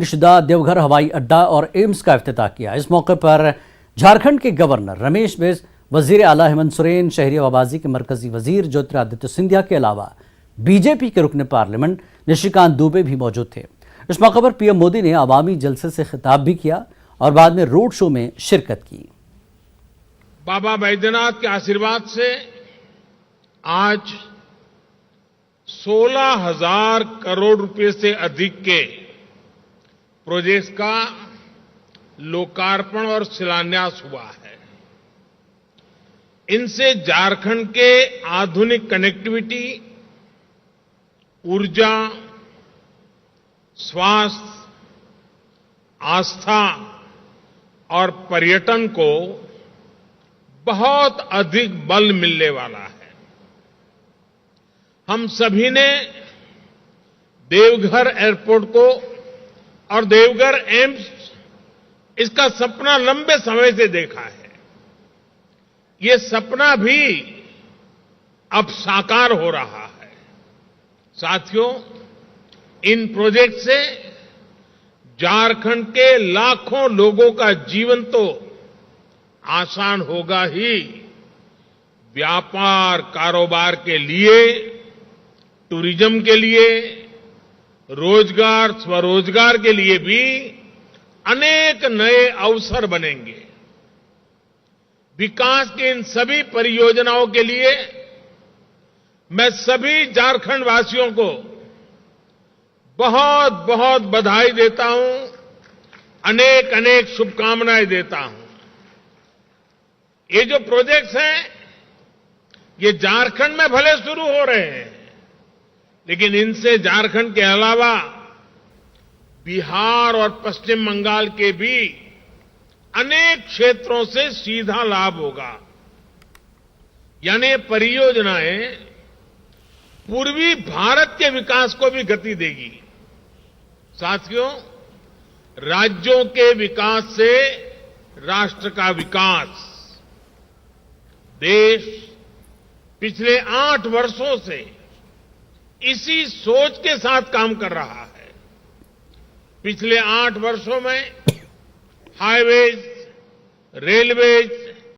शुदा देवघर हवाई अड्डा और एम्स का इफ्तिताह किया। इस मौके पर झारखंड के गवर्नर रमेश बैस, वजीर आला हेमंत सोरेन, शहरी आवाजाही के मरकजी वजीर ज्योतिरादित्य सिंधिया के अलावा बीजेपी के रुकन पार्लियामेंट निशिकांत दुबे भी मौजूद थे। इस मौके पर पीएम मोदी ने अवामी जलसे से खिताब भी किया और बाद में रोड शो में शिरकत की। बाबा बैद्यनाथ के आशीर्वाद से आज 16,000 करोड़ रुपए से अधिक के प्रोजेक्ट्स का लोकार्पण और शिलान्यास हुआ है। इनसे झारखंड के आधुनिक कनेक्टिविटी, ऊर्जा, स्वास्थ्य, आस्था और पर्यटन को बहुत अधिक बल मिलने वाला है। हम सभी ने देवघर एयरपोर्ट को और देवघर एम्स, इसका सपना लंबे समय से देखा है। ये सपना भी अब साकार हो रहा है। साथियों, इन प्रोजेक्ट से झारखंड के लाखों लोगों का जीवन तो आसान होगा ही, व्यापार कारोबार के लिए, टूरिज्म के लिए, रोजगार स्वरोजगार के लिए भी अनेक नए अवसर बनेंगे। विकास की इन सभी परियोजनाओं के लिए मैं सभी झारखंड वासियों को बहुत बहुत बधाई देता हूं, अनेक अनेक शुभकामनाएं देता हूं। ये जो प्रोजेक्ट्स हैं, ये झारखंड में भले शुरू हो रहे हैं, लेकिन इनसे झारखंड के अलावा बिहार और पश्चिम बंगाल के भी अनेक क्षेत्रों से सीधा लाभ होगा। यानी परियोजनाएं पूर्वी भारत के विकास को भी गति देगी। साथियों, राज्यों के विकास से राष्ट्र का विकास, देश पिछले 8 वर्षों से इसी सोच के साथ काम कर रहा है। पिछले 8 वर्षों में हाईवेज, रेलवेज,